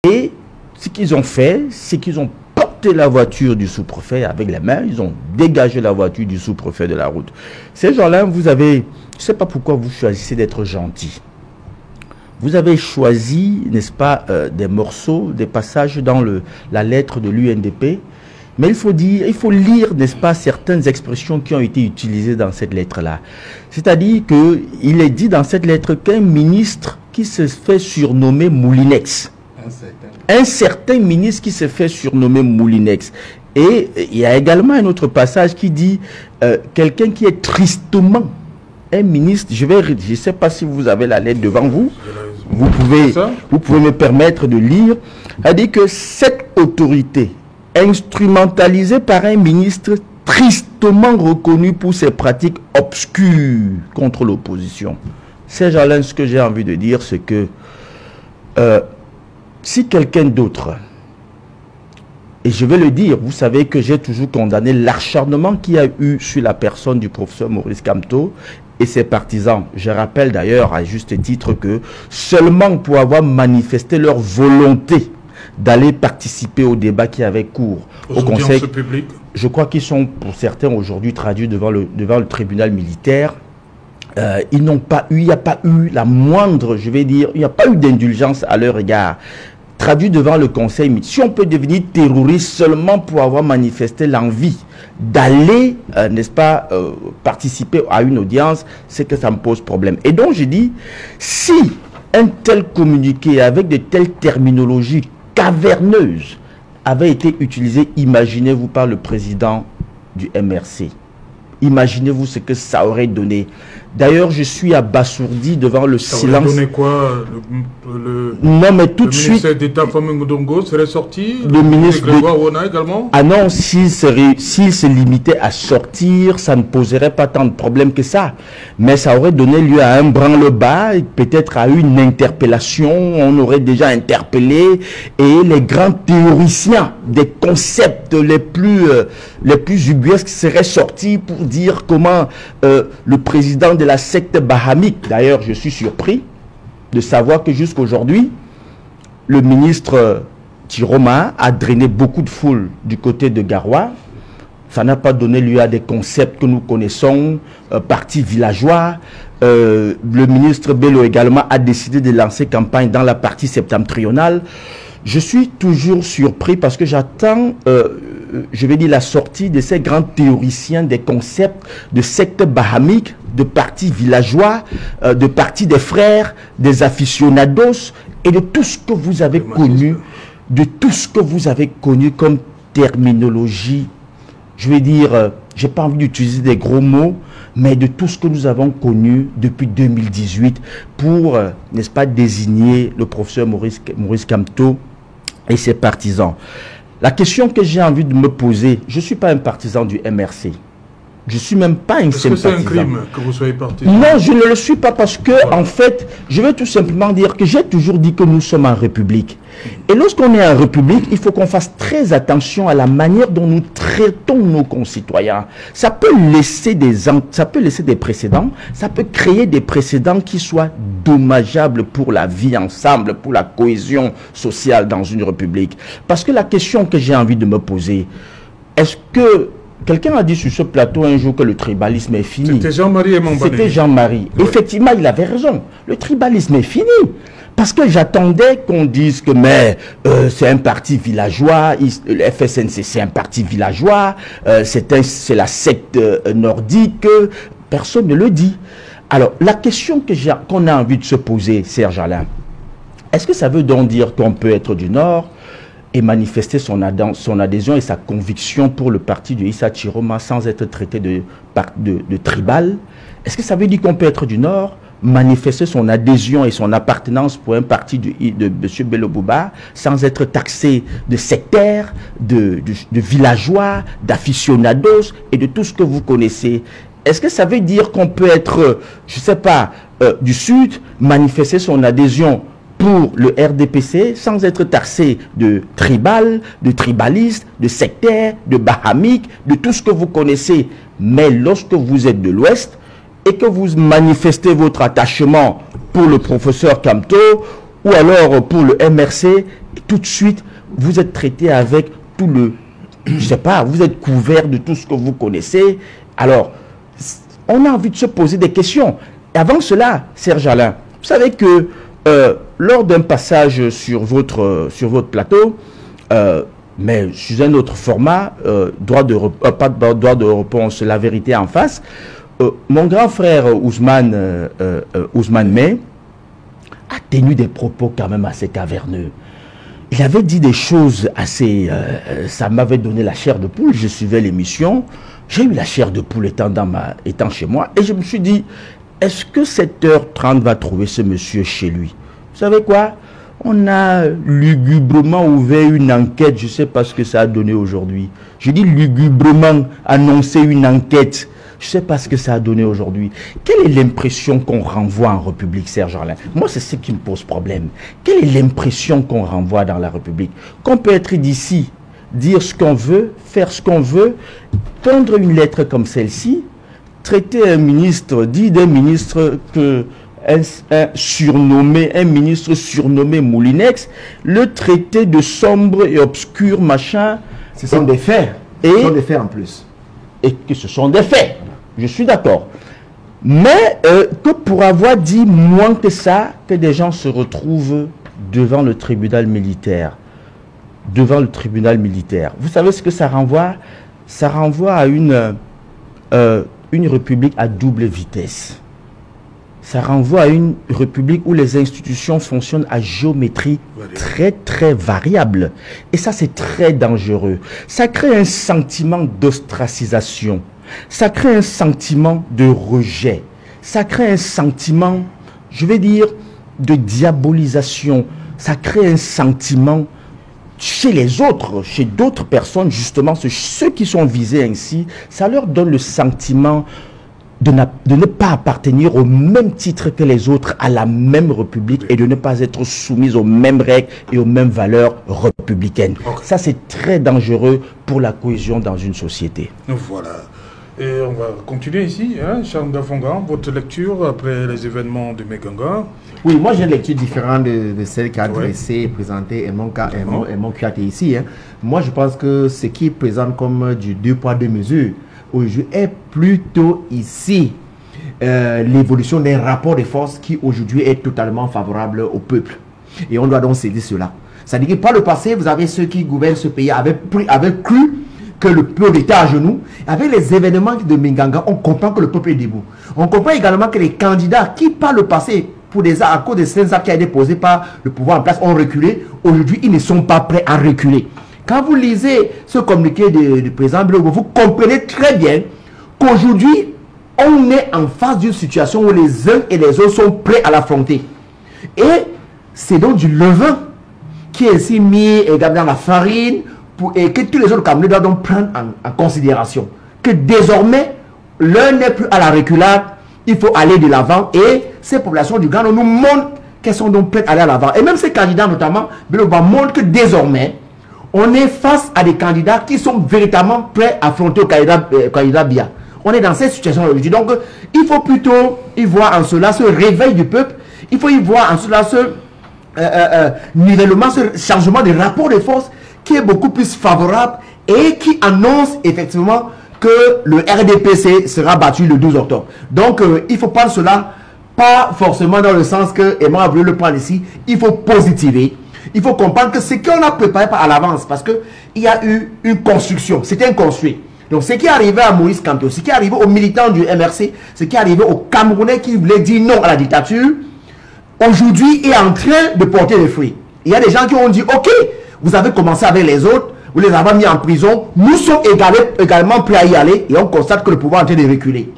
Et ce qu'ils ont fait, c'est qu'ils ont porté la voiture du sous-préfet avec les mains, ils ont dégagé la voiture du sous-préfet de la route. Ces gens-là, vous avez, je ne sais pas pourquoi vous choisissez d'être gentil. Vous avez choisi, n'est-ce pas, des morceaux, des passages dans la lettre de l'UNDP, mais il faut lire, n'est-ce pas, certaines expressions qui ont été utilisées dans cette lettre-là. C'est-à-dire qu'il est dit dans cette lettre qu'un ministre qui se fait surnommer Moulinex, un certain ministre qui se fait surnommer Moulinex. Et il y a également un autre passage qui dit quelqu'un qui est tristement un ministre. Je ne sais pas si vous avez la lettre devant vous. Vous pouvez me permettre de lire. Elle dit que cette autorité instrumentalisée par un ministre tristement reconnu pour ses pratiques obscures contre l'opposition. Ces gens-là, ce que j'ai envie de dire, c'est que si quelqu'un d'autre, et je vais le dire, vous savez que j'ai toujours condamné l'acharnement qu'il y a eu sur la personne du professeur Maurice Kamto et ses partisans. Je rappelle d'ailleurs à juste titre que seulement pour avoir manifesté leur volonté d'aller participer au débat qui avait cours au Conseil public, je crois qu'ils sont pour certains aujourd'hui traduits devant le tribunal militaire. Ils n'ont pas eu, il n'y a pas eu la moindre, je vais dire, il n'y a pas eu d'indulgence à leur égard. Traduit devant le conseil, si on peut devenir terroriste seulement pour avoir manifesté l'envie d'aller, n'est-ce pas, participer à une audience, c'est que ça me pose problème. Et donc je dis, si un tel communiqué avec de telles terminologies caverneuses avait été utilisé, imaginez-vous, par le président du MRC. Imaginez-vous ce que ça aurait donné. D'ailleurs, je suis abasourdi devant le silence. Ça aurait donné quoi? Non, mais tout de suite... Le ministre d'État Fami Ngoudongo serait sorti? Le ministre Grégoire Wona également? Ah non, s'il se limitait à sortir, ça ne poserait pas tant de problèmes que ça. Mais ça aurait donné lieu à un branle-bas, peut-être à une interpellation. On aurait déjà interpellé. Et les grands théoriciens des concepts les plus ubuesques seraient sortis pour dire comment le président de la secte bahamique, d'ailleurs je suis surpris de savoir que jusqu'aujourd'hui, le ministre Tiroma a drainé beaucoup de foule du côté de Garoua. Ça n'a pas donné lieu à des concepts que nous connaissons, partis villageois. Le ministre Bello également a décidé de lancer campagne dans la partie septentrionale. Je suis toujours surpris parce que j'attends, je vais dire, la sortie de ces grands théoriciens des concepts de sectes bahamiques, de partis villageois, de partis des frères, des aficionados et de tout ce que vous avez connu, comme terminologie. Je vais dire, j'ai pas envie d'utiliser des gros mots, mais de tout ce que nous avons connu depuis 2018 pour, n'est-ce pas, désigner le professeur Maurice Kamto et ses partisans. La question que j'ai envie de me poser, je ne suis pas un partisan du MRC. Je ne suis même pas un sympathisant. Est-ce que c'est un crime que vous soyez partisan? Non, je ne le suis pas parce que, en fait, je vais tout simplement dire que j'ai toujours dit que nous sommes en République. Et lorsqu'on est en République, il faut qu'on fasse très attention à la manière dont nous traitons nos concitoyens. Ça peut laisser des précédents, ça peut créer des précédents qui soient dommageables pour la vie ensemble, pour la cohésion sociale dans une République. Parce que la question que j'ai envie de me poser, est-ce que quelqu'un a dit sur ce plateau un jour que le tribalisme est fini? C'était Jean-Marie Aimon Bané. C'était Jean-Marie. Oui. Effectivement, il avait raison. Le tribalisme est fini. Parce que j'attendais qu'on dise que c'est un parti villageois, le FSNC c'est un parti villageois, c'est la secte nordique, personne ne le dit. Alors, la question qu'on a envie de se poser, Serge Alain, est-ce que ça veut donc dire qu'on peut être du Nord et manifester son adhésion et sa conviction pour le parti de Issa Chiroma sans être traité de tribal? Est-ce que ça veut dire qu'on peut être du Nord, manifester son adhésion et son appartenance pour un parti de M. Bello Bouba sans être taxé de sectaire, de villageois, d'aficionados et de tout ce que vous connaissez? Est-ce que ça veut dire qu'on peut être, je ne sais pas, du Sud, manifester son adhésion pour le RDPC sans être taxé de tribal, de tribaliste, de sectaire, de bahamique, de tout ce que vous connaissez? Mais lorsque vous êtes de l'Ouest et que vous manifestez votre attachement pour le professeur Kamto ou alors pour le MRC, tout de suite, vous êtes traité avec tout le... Je sais pas, vous êtes couvert de tout ce que vous connaissez. Alors, on a envie de se poser des questions. Et avant cela, Serge Alain, vous savez que lors d'un passage sur votre plateau, mais sur un autre format, pas de droit de réponse, la vérité en face, mon grand frère Ousmane May a tenu des propos quand même assez caverneux. Il avait dit des choses assez... ça m'avait donné la chair de poule, je suivais l'émission, j'ai eu la chair de poule étant chez moi, et je me suis dit, est-ce que 7h30 va trouver ce monsieur chez lui? Vous savez quoi? On a lugubrement ouvert une enquête, je ne sais pas ce que ça a donné aujourd'hui. Je dis lugubrement annoncer une enquête, je ne sais pas ce que ça a donné aujourd'hui. Quelle est l'impression qu'on renvoie en République, Serge Alain? Moi, c'est ce qui me pose problème. Quelle est l'impression qu'on renvoie dans la République? Qu'on peut être d'ici, dire ce qu'on veut, faire ce qu'on veut, prendre une lettre comme celle-ci, traiter un ministre, dire d'un ministre que... un ministre surnommé Moulinex, le traité de sombre et obscur machin. Ce sont des faits. Ce sont des faits en plus. Et que ce sont des faits. Je suis d'accord. Mais que pour avoir dit moins que ça, que des gens se retrouvent devant le tribunal militaire. Devant le tribunal militaire. Vous savez ce que ça renvoie? Ça renvoie à une république à double vitesse. Ça renvoie à une république où les institutions fonctionnent à géométrie très très variable. Et ça, c'est très dangereux. Ça crée un sentiment d'ostracisation. Ça crée un sentiment de rejet. Ça crée un sentiment, je vais dire, de diabolisation. Ça crée un sentiment chez les autres, chez d'autres personnes, justement, ceux qui sont visés ainsi, ça leur donne le sentiment de ne pas appartenir au même titre que les autres à la même république et de ne pas être soumis aux mêmes règles et aux mêmes valeurs républicaines. Okay. Ça, c'est très dangereux pour la cohésion dans une société. Voilà. Et on va continuer ici, hein, Charles Gafongan, votre lecture après les événements de Meganga. Oui, moi j'ai une lecture différente de celle qu'a dressée et présentée Edmond Kouyaté ici. Hein. Moi je pense que ce qui présente comme du 2 poids 2 mesures aujourd'hui est plutôt ici l'évolution des rapports de force qui aujourd'hui est totalement favorable au peuple. Et on doit donc saisir cela. C'est-à-dire que par le passé, vous avez ceux qui gouvernent ce pays avaient cru que le peuple était à genoux. Avec les événements de Minganga, on comprend que le peuple est debout. On comprend également que les candidats qui par le passé, à cause des scènes qui a été posées par le pouvoir en place, ont reculé. Aujourd'hui, ils ne sont pas prêts à reculer. Quand vous lisez ce communiqué du président Bilo, vous comprenez très bien qu'aujourd'hui, on est en face d'une situation où les uns et les autres sont prêts à l'affronter. Et c'est donc du levain qui est ainsi mis dans la farine et que tous les autres Camerounais doivent donc prendre en considération. Que désormais, l'un n'est plus à la reculade, il faut aller de l'avant et ces populations du Ghana nous montrent qu'elles sont donc prêtes à aller à l'avant. Et même ces candidats notamment, Biloba montre que désormais, on est face à des candidats qui sont véritablement prêts à affronter le candidat Biya. On est dans cette situation aujourd'hui. Donc, il faut plutôt y voir en cela ce réveil du peuple. Il faut y voir en cela ce nivellement, ce changement de rapport de force qui est beaucoup plus favorable et qui annonce effectivement que le RDPC sera battu le 12 octobre. Donc, il faut prendre cela pas forcément dans le sens que Emma a voulu le prendre ici. Il faut positiver. Il faut comprendre que ce qu'on a préparé à l'avance, parce qu'il y a eu une construction, c'était un construit. Donc ce qui est arrivé à Moïse Kamto, ce qui est arrivé aux militants du MRC, ce qui est arrivé aux Camerounais qui voulaient dire non à la dictature, aujourd'hui est en train de porter les fruits. Il y a des gens qui ont dit, ok, vous avez commencé avec les autres, vous les avez mis en prison, nous sommes également prêts à y aller, et on constate que le pouvoir est en train de reculer.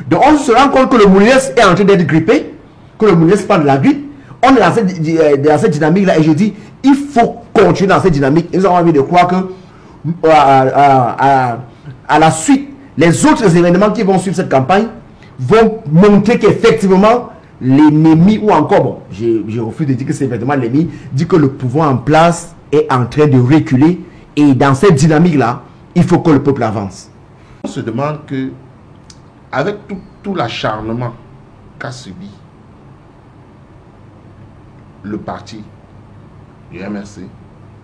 Donc on se rend compte que le Moulinex est en train d'être grippé, que le Moulinex prend de la grippe. On est dans cette dynamique-là et je dis, il faut continuer dans cette dynamique. Nous avons envie de croire que à la suite, les autres événements qui vont suivre cette campagne vont montrer qu'effectivement, l'ennemi, ou encore, bon, je refuse de dire que c'est effectivement l'ennemi, dit que le pouvoir en place est en train de reculer et dans cette dynamique-là, il faut que le peuple avance. On se demande que, avec tout l'acharnement qu'a subi le parti du MRC,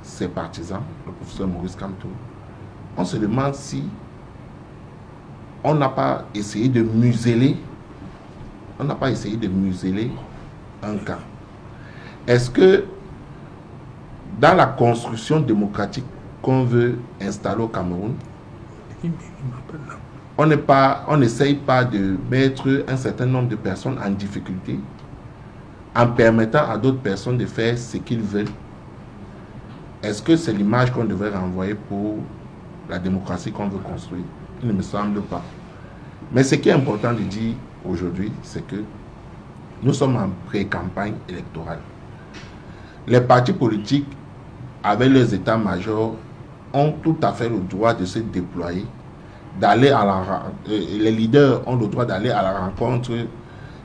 ses partisans, le professeur Maurice Kamto, on se demande si on n'a pas essayé de museler, un camp. Est-ce que dans la construction démocratique qu'on veut installer au Cameroun, on n'essaye pas de mettre un certain nombre de personnes en difficulté en permettant à d'autres personnes de faire ce qu'ils veulent? Est-ce que c'est l'image qu'on devrait renvoyer pour la démocratie qu'on veut construire? Il ne me semble pas. Mais ce qui est important de dire aujourd'hui, c'est que nous sommes en pré-campagne électorale. Les partis politiques, avec leurs états-majors, ont tout à fait le droit de se déployer, d'aller à les leaders ont le droit d'aller à la rencontre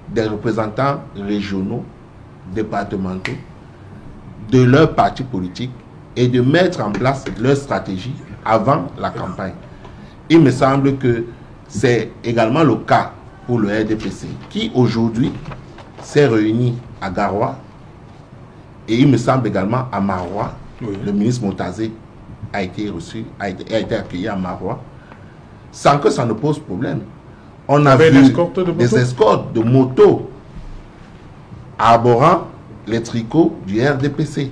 des représentants régionaux, départementaux, de leurs partis politiques et de mettre en place leur stratégie avant la campagne. Il me semble que c'est également le cas pour le RDPC, qui aujourd'hui s'est réuni à Garoua, et il me semble également à Maroua. Oui. Le ministre Montazé a été reçu, a été accueilli à Maroua, sans que ça ne pose problème. On a vu des escortes de motos arborant les tricots du RDPC,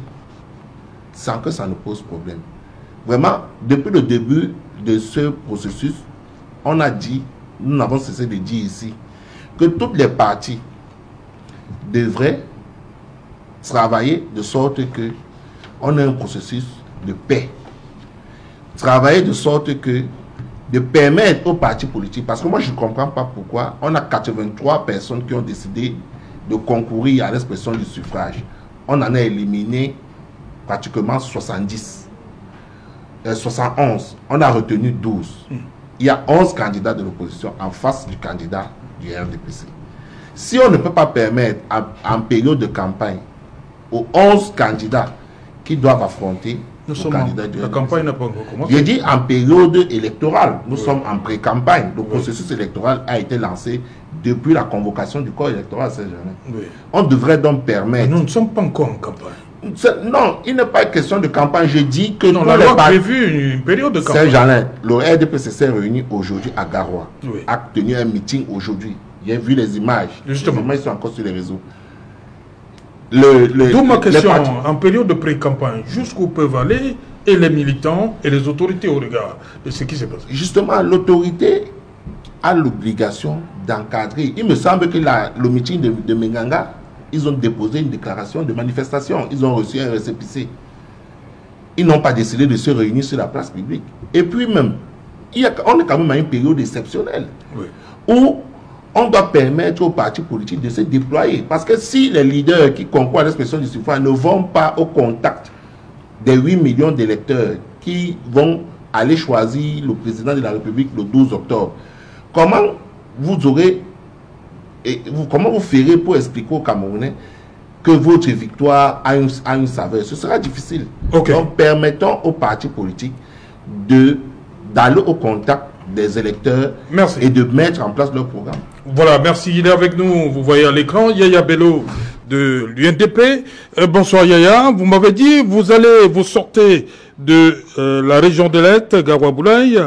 sans que ça ne pose problème. Vraiment, depuis le début de ce processus, on a dit, nous n'avons cessé de dire ici, que toutes les parties devraient travailler de sorte que on ait un processus de paix. Travailler de sorte que de permettre aux partis politiques, parce que moi je ne comprends pas pourquoi on a 83 personnes qui ont décidé de concourir à l'expression du suffrage. On en a éliminé pratiquement 71. On a retenu 12. Il y a 11 candidats de l'opposition en face du candidat du RDPC. Si on ne peut pas permettre en période de campagne aux 11 candidats qui doivent affronter le candidat du RDPC. La campagne n'a pas encore commencé. Je dis en période électorale. Nous sommes en pré-campagne. Le processus électoral a été lancé depuis la convocation du corps électoral cette journée. On devrait donc permettre... Mais nous ne sommes pas encore en campagne. Non, il n'est pas question de campagne. Je dis que... Non, la loi a prévu une période de campagne. Saint-Jean, le RDPC s'est réuni aujourd'hui à Garoua. A tenu un meeting aujourd'hui. J'ai vu les images. Justement. Les images sont encore sur les réseaux. D'où ma question, en période de pré-campagne, jusqu'où peuvent aller et les militants et les autorités au regard de ce qui s'est passé? Justement, l'autorité a l'obligation d'encadrer. Il me semble que le meeting de Menganga, ils ont déposé une déclaration de manifestation. Ils ont reçu un récépissé. Ils n'ont pas décidé de se réunir sur la place publique. Et puis même, on est quand même à une période exceptionnelle où on doit permettre aux partis politiques de se déployer. Parce que si les leaders qui concourent à l'expression du suffrage ne vont pas au contact des 8 millions d'électeurs qui vont aller choisir le président de la République le 12 octobre, comment vous ferez pour expliquer aux Camerounais que votre victoire a une saveur? Ce sera difficile. Donc permettons aux partis politiques d'aller au contact des électeurs. Merci. Et de mettre en place leur programme. Voilà, merci. Il est avec nous, vous voyez à l'écran, Yaya Bello de l'UNDP. Bonsoir Yaya, vous m'avez dit, vous sortez de la région de l'Est, Garoua-Boulaye.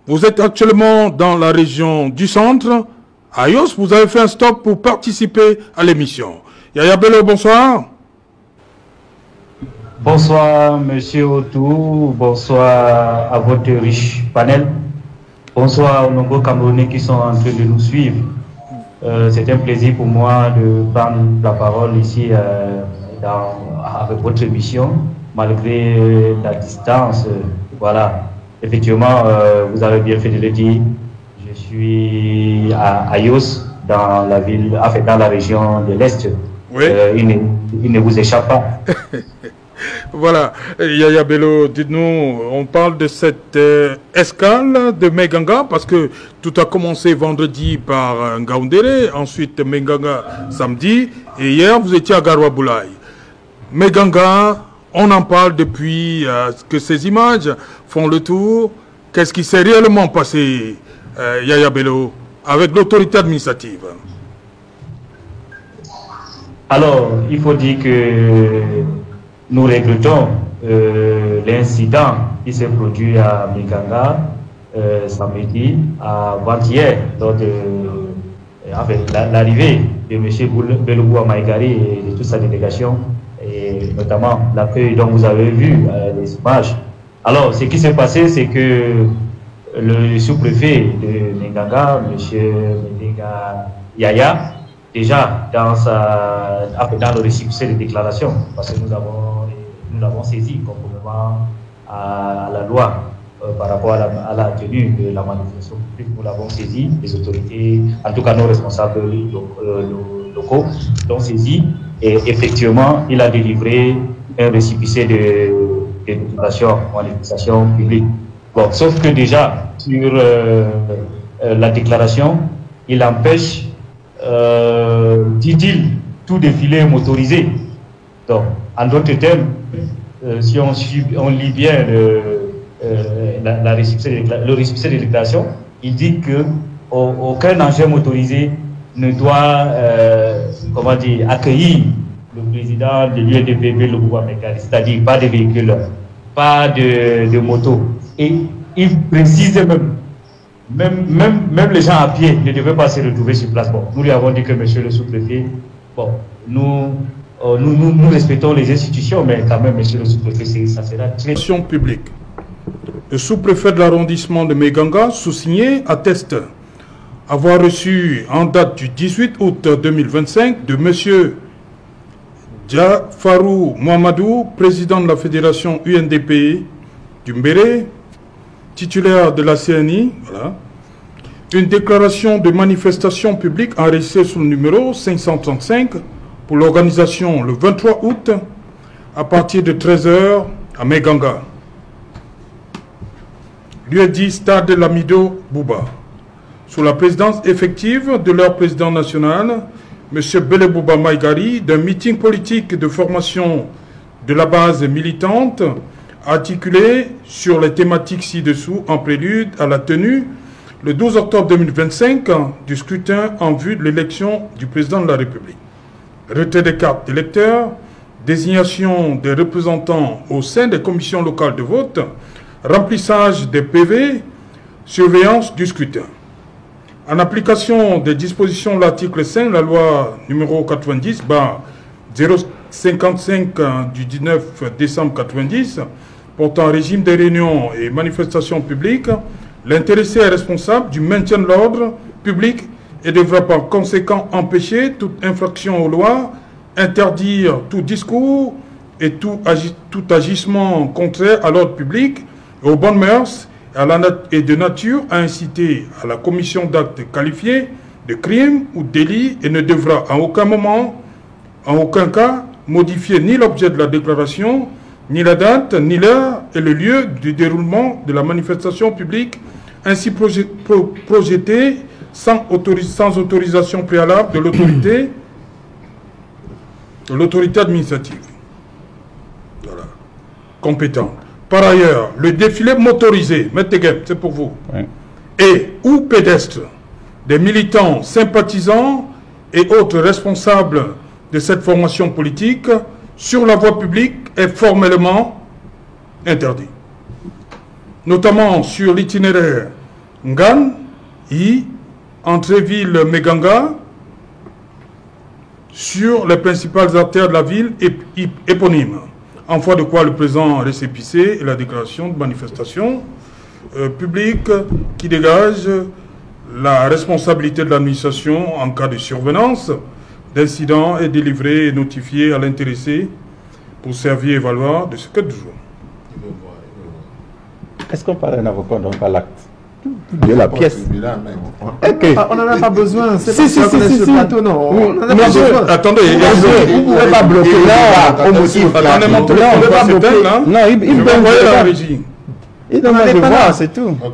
Vous êtes actuellement dans la région du centre, à Ayos. Vous avez fait un stop pour participer à l'émission. Yaya Bello, bonsoir. Bonsoir, Monsieur Otou. Bonsoir à votre riche panel. Bonsoir aux nombreux Camerounais qui sont en train de nous suivre. C'est un plaisir pour moi de prendre la parole ici avec votre émission, malgré la distance. Voilà. Effectivement, vous avez bien fait de le dire. Je suis à Ayos, dans la ville, enfin, dans la région de l'Est. Oui. Il ne vous échappe pas. Voilà, Yaya Bello, dites-nous, on parle de cette escale de Menganga, parce que tout a commencé vendredi par Ngaoundéré, ensuite Menganga samedi, et hier vous étiez à Garoua-Boulaye. Menganga, on en parle depuis que ces images font le tour. Qu'est-ce qui s'est réellement passé, Yaya Bello, avec l'autorité administrative? Alors, il faut dire que nous regrettons l'incident qui s'est produit à Mekanga samedi, avant-hier, lors de l'arrivée de M. Beloboua Maïgari et de toute sa délégation, et notamment l'accueil dont vous avez vu les images. Alors, ce qui s'est passé, c'est que le sous-préfet de Mekanga, M. Medega Yaya, déjà dans le récépissé de déclaration, parce que nous l'avons saisi conformément à la loi par rapport à la tenue de la manifestation publique, nous l'avons saisi, les autorités, en tout cas nos responsables locaux l'ont saisi, et effectivement il a délivré un récépissé de déclaration, manifestation publique. Bon, sauf que déjà sur la déclaration, il empêche, dit-il, tout défilé motorisé. Donc, en d'autres termes, si on lit bien le récépissé de déclaration, il dit que aucun engin motorisé ne doit accueillir le président de l'UNDP, Beloboua Maïgari, c'est-à-dire pas de véhicules, pas de moto. Et il précise même les gens à pied ne devaient pas se retrouver sur place. Bon, nous lui avons dit que monsieur le sous-préfet, bon, nous respectons les institutions, mais quand même, monsieur le sous-préfet, ça sera très... Publique. Le sous-préfet de l'arrondissement de Mekanga, sous-signé, atteste avoir reçu en date du 18 août 2025 de monsieur Diafarou Mohamedou, président de la fédération UNDP du Mbéré, titulaire de la CNI, voilà, une déclaration de manifestation publique enregistrée sous le numéro 535 pour l'organisation le 23 août à partir de 13h à Mekanga. Lieu dit Stade Lamido Bouba, sous la présidence effective de leur président national, M. Beloboua Maïgari, d'un meeting politique de formation de la base militante articulé sur les thématiques ci-dessous en prélude à la tenue le 12 octobre 2025 du scrutin en vue de l'élection du président de la République. Retrait des cartes d'électeurs, désignation des représentants au sein des commissions locales de vote, remplissage des PV, surveillance du scrutin. En application des dispositions de l'article 5 de la loi numéro 90/055 du 19 décembre 90 portant régime des réunions et manifestations publiques, l'intéressé est responsable du maintien de l'ordre public et devra par conséquent empêcher toute infraction aux lois, interdire tout discours et tout agissement contraire à l'ordre public et aux bonnes mœurs et de nature à inciter à la commission d'actes qualifiés de crimes ou délits et ne devra en aucun moment, en aucun cas, modifier ni l'objet de la déclaration, ni la date, ni l'heure et le lieu du déroulement de la manifestation publique ainsi projetée sans autorisation préalable de l'autorité administrative. Voilà. Compétente. Par ailleurs, le défilé motorisé, c'est pour vous, oui, et ou pédestre des militants, sympathisants et autres responsables de cette formation politique sur la voie publique est formellement interdit. Notamment sur l'itinéraire Ngan, entrée ville Mekanga, sur les principales artères de la ville éponyme. En foi de quoi le présent récépissé et la déclaration de manifestation publique qui dégage la responsabilité de l'administration en cas de survenance d'incident est délivré et notifié à l'intéressé pour servir et valoir de ce que de jour. Est-ce qu'on parle d'un avocat, donc pas l'acte de la pièce? On n'en a pas besoin. C'est pas sur ce plateau, non. On n'en a pas besoin. Attendez, vous ne pouvez pas bloquer là au motif. Non, il peut envoyer la régie. Il demande de voir, c'est tout. On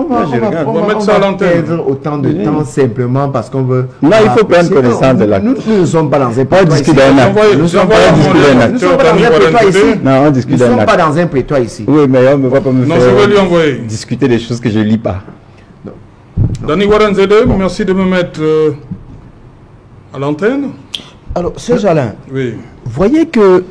va mettre ça à l'antenne. Autant de temps simplement parce qu'on veut... Non, il faut prendre connaissance de l'acte. Nous ne sommes pas dans un prétoire ici. Nous ne sommes pas dans un prétoire ici. Oui, mais on ne va pas me faire discuter des choses que je ne lis pas. Dani Waranzede, merci de me mettre à l'antenne. Alors, Serge Alain, oui. voyez que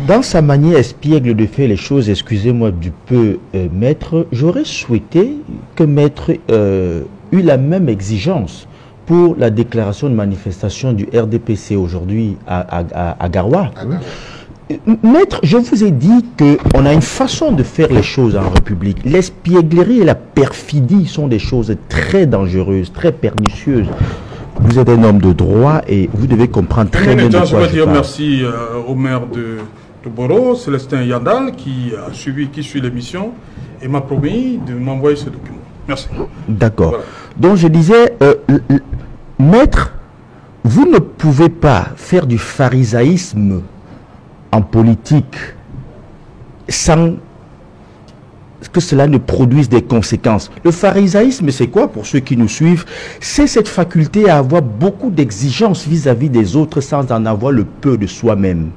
dans sa manière espiègle de faire les choses, excusez-moi du peu, Maître, j'aurais souhaité que Maître eût la même exigence pour la déclaration de manifestation du RDPC aujourd'hui à Garoua. Maître, je vous ai dit qu'on a une façon de faire les choses en République. L'espièglerie et la perfidie sont des choses très dangereuses, très pernicieuses. Vous êtes un homme de droit et vous devez comprendre très bien de quoi je veux dire parle. merci au maire de Boro, Célestin Yandal, qui suit l'émission et m'a promis de m'envoyer ce document. Merci. D'accord. Voilà. Donc je disais, Maître, vous ne pouvez pas faire du pharisaïsme en politique sans que cela ne produise des conséquences. Le pharisaïsme, c'est quoi pour ceux qui nous suivent? C'est cette faculté à avoir beaucoup d'exigences vis-à-vis des autres sans en avoir le peu de soi-même.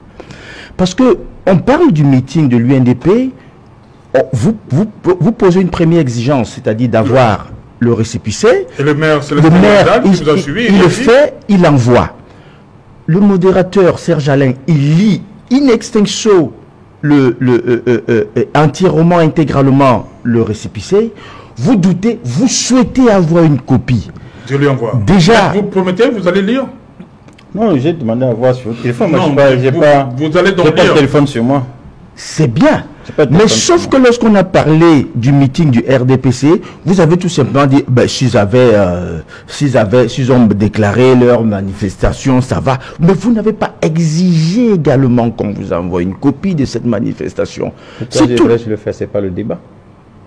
Parce que on parle du meeting de l'UNDP, vous posez une première exigence, c'est-à-dire d'avoir le récépissé. Et le maire, c'est il le fait, il envoie. Le modérateur, Serge Alain, il lit in extenso entièrement, intégralement le récépissé. Vous doutez, vous souhaitez avoir une copie. Je lui envoie. Déjà. Vous promettez, vous allez lire? Non, j'ai demandé à voir sur le téléphone. Moi, Non, vous allez donc j'ai pas lire. de téléphone sur moi. C'est bien. Pas de Mais téléphone sauf que lorsqu'on a parlé du meeting du RDPC, vous avez tout simplement dit, ben, s'ils ont déclaré leur manifestation, ça va. Mais vous n'avez pas exigé également qu'on vous envoie une copie de cette manifestation. C'est tout. Je le fais, c'est pas le débat.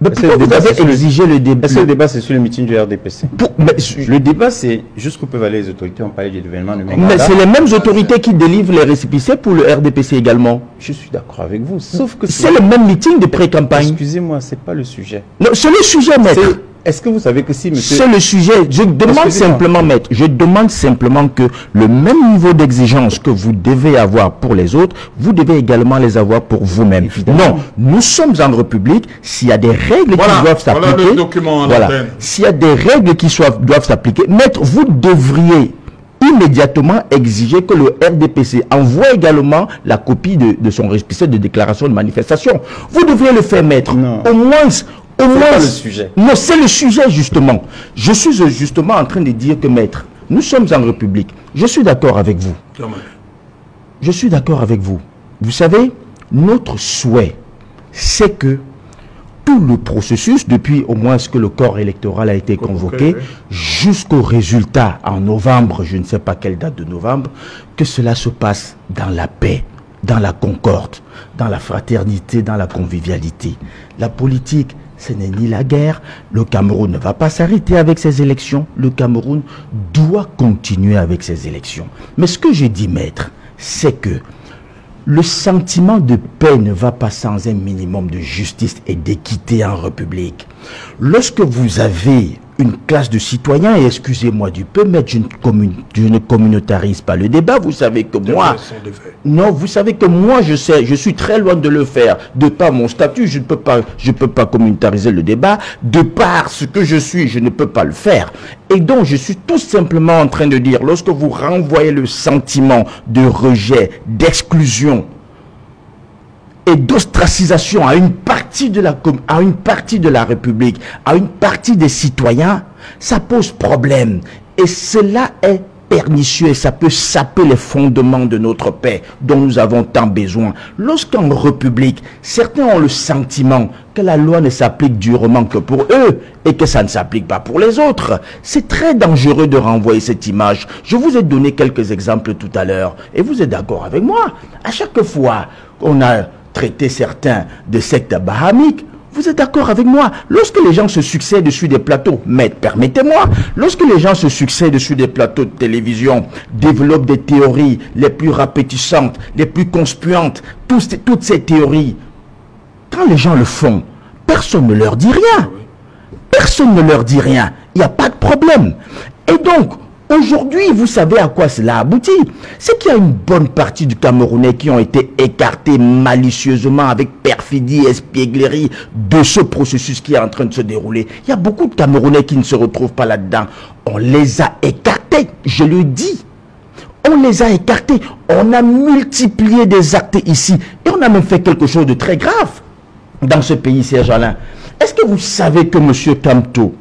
Mais pourquoi vous avez exigé le débat? Est-ce que le débat, c'est sur le meeting du RDPC? Mais le débat, c'est jusqu'où peuvent aller les autorités. On parlait de l'événement de Mengala. Mais c'est les mêmes autorités qui délivrent les récépissés pour le RDPC également. Je suis d'accord avec vous, sauf que c'est le même meeting de pré-campagne. Excusez-moi, c'est pas le sujet. Non, c'est le sujet, maître. Est-ce que vous savez que si monsieur... C'est le sujet. Je demande simplement, maître, je demande simplement que le même niveau d'exigence que vous devez avoir pour les autres, vous devez également les avoir pour vous-même. Non, nous sommes en République. S'il y a des règles qui doivent s'appliquer, voilà le document en antenne. S'il y a des règles qui doivent s'appliquer, maître, vous devriez immédiatement exiger que le RDPC envoie également la copie de son récépissé de déclaration de manifestation. Vous devriez le faire, maître. Non. Au moins, le sujet. Non, c'est le sujet, justement. Je suis justement en train de dire que, maître, nous sommes en République. Je suis d'accord avec vous. Je suis d'accord avec vous. Vous savez, notre souhait, c'est que tout le processus, depuis au moins ce que le corps électoral a été convoqué, jusqu'au résultat en novembre, je ne sais pas quelle date de novembre, que cela se passe dans la paix, dans la concorde, dans la fraternité, dans la convivialité. La politique, ce n'est ni la guerre. Le Cameroun ne va pas s'arrêter avec ces élections. Le Cameroun doit continuer avec ces élections. Mais ce que je dis, maître, c'est que le sentiment de paix ne va pas sans un minimum de justice et d'équité en République. Lorsque vous avez une classe de citoyens, et excusez-moi du peu, mais je ne communautarise pas le débat, vous savez que moi... Non, vous savez que moi, je suis très loin de le faire. De par mon statut, je ne peux pas communautariser le débat. De par ce que je suis, je ne peux pas le faire. Et donc, je suis tout simplement en train de dire, lorsque vous renvoyez le sentiment de rejet, d'exclusion, et d'ostracisation à une partie de la République, à une partie des citoyens, ça pose problème. Et cela est pernicieux et ça peut saper les fondements de notre paix dont nous avons tant besoin. Lorsqu'en République, certains ont le sentiment que la loi ne s'applique durement que pour eux et que ça ne s'applique pas pour les autres, c'est très dangereux de renvoyer cette image. Je vous ai donné quelques exemples tout à l'heure et vous êtes d'accord avec moi. À chaque fois qu'on a traité certains de sectes bahamiques, vous êtes d'accord avec moi? Lorsque les gens se succèdent sur des plateaux, mais permettez-moi, lorsque les gens se succèdent sur des plateaux de télévision, développent des théories les plus rapétissantes, les plus conspuantes, toutes ces théories, quand les gens le font, personne ne leur dit rien. Personne ne leur dit rien. Il n'y a pas de problème. Et donc, Aujourd'hui, vous savez à quoi cela aboutit. C'est qu'il y a une bonne partie du Camerounais qui ont été écartés malicieusement, avec perfidie, espièglerie, de ce processus qui est en train de se dérouler. Il y a beaucoup de Camerounais qui ne se retrouvent pas là-dedans. On les a écartés, je le dis. On les a écartés. On a multiplié des actes ici. Et on a même fait quelque chose de très grave dans ce pays, Serge Alain. Est-ce que vous savez que M. Kamto,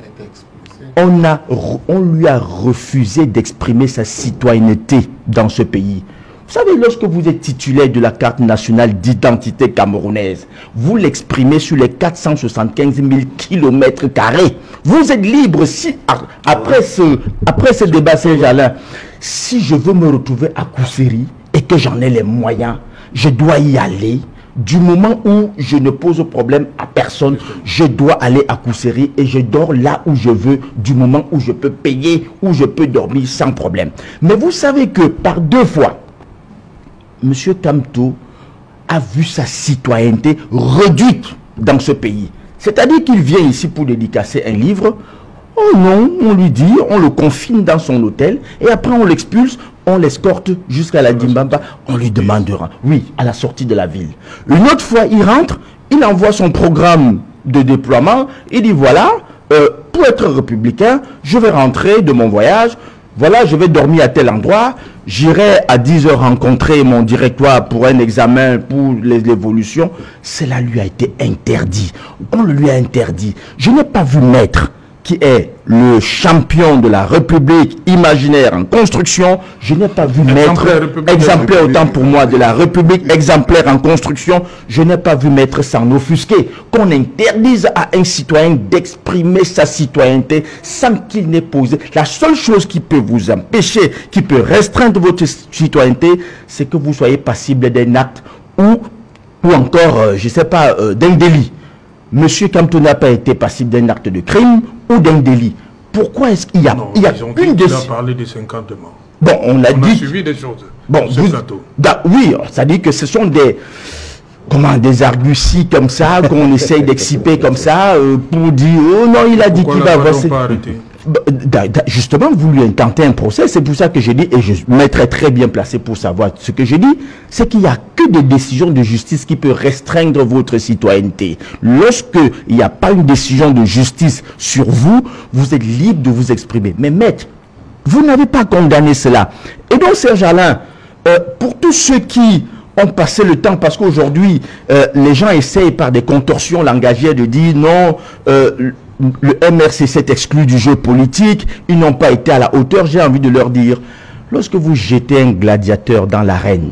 on lui a refusé d'exprimer sa citoyenneté dans ce pays? Vous savez, lorsque vous êtes titulaire de la carte nationale d'identité camerounaise, vous l'exprimez sur les 475 000 km². Vous êtes libre. Si, après ce débat, Serge Alain, si je veux me retrouver à Kousséry et que j'en ai les moyens, je dois y aller. Du moment où je ne pose problème à personne, je dois aller à Kousséry et je dors là où je veux, du moment où je peux payer, où je peux dormir sans problème. Mais vous savez que par 2 fois, M. Kamto a vu sa citoyenneté réduite dans ce pays. C'est-à-dire qu'il vient ici pour dédicacer un livre. Oh non, on lui dit, on le confine dans son hôtel et après on l'expulse, on l'escorte jusqu'à la Dimbamba, on lui demandera. Oui, à la sortie de la ville. Une autre fois, il rentre, il envoie son programme de déploiement, il dit voilà, pour être républicain, je vais rentrer de mon voyage, voilà, je vais dormir à tel endroit, j'irai à 10 h rencontrer mon directoire pour un examen, pour l'évolution. Cela lui a été interdit. On lui a interdit. Je n'ai pas vu maître qui est le champion de la République imaginaire en construction. Je n'ai pas vu maître exemplaire autant pour moi de la République exemplaire en construction. Je n'ai pas vu maître s'en offusquer. Qu'on interdise à un citoyen d'exprimer sa citoyenneté sans qu'il n'ait posé. La seule chose qui peut vous empêcher, qui peut restreindre votre citoyenneté, c'est que vous soyez passible d'un acte ou encore, je ne sais pas, d'un délit. Monsieur Kamto n'a pas été passible d'un acte de crime ou d'un délit. Pourquoi est-ce qu'il y a, une décision? On a parlé des 50 morts. Bon, on a suivi des choses. Bon, oui, ça dit que ce sont des arguties comme ça, qu'on essaye d'exciper comme ça, pour dire, oh non, il a dit qu'il va avancer. Justement, vous lui intentez un procès, c'est pour ça que j'ai dit, et je mettrai très bien placé pour savoir ce que j'ai dit, c'est qu'il n'y a que des décisions de justice qui peuvent restreindre votre citoyenneté. Lorsque il n'y a pas une décision de justice sur vous, vous êtes libre de vous exprimer. Mais maître, vous n'avez pas condamné cela. Et donc, Serge Alain, pour tous ceux qui ont passé le temps, parce qu'aujourd'hui, les gens essayent par des contorsions langagières de dire non, le MRC s'est exclu du jeu politique, ils n'ont pas été à la hauteur. J'ai envie de leur dire, lorsque vous jetez un gladiateur dans l'arène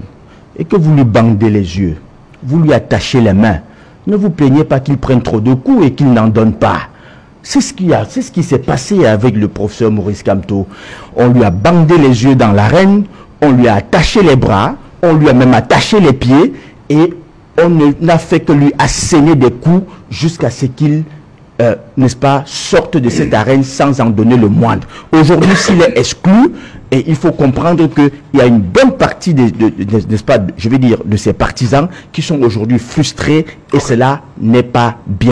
et que vous lui bandez les yeux, vous lui attachez les mains, ne vous plaignez pas qu'il prenne trop de coups et qu'il n'en donne pas. C'est ce qui s'est passé avec le professeur Maurice Kamto. On lui a bandé les yeux dans l'arène, on lui a attaché les bras, on lui a même attaché les pieds et on n'a fait que lui asséner des coups jusqu'à ce qu'il n'est-ce pas, sorte de cette arène sans en donner le moindre. Aujourd'hui, s'il est exclu, et il faut comprendre qu'il y a une bonne partie n'est-ce pas, je vais dire, de ses partisans qui sont aujourd'hui frustrés et cela n'est pas bien.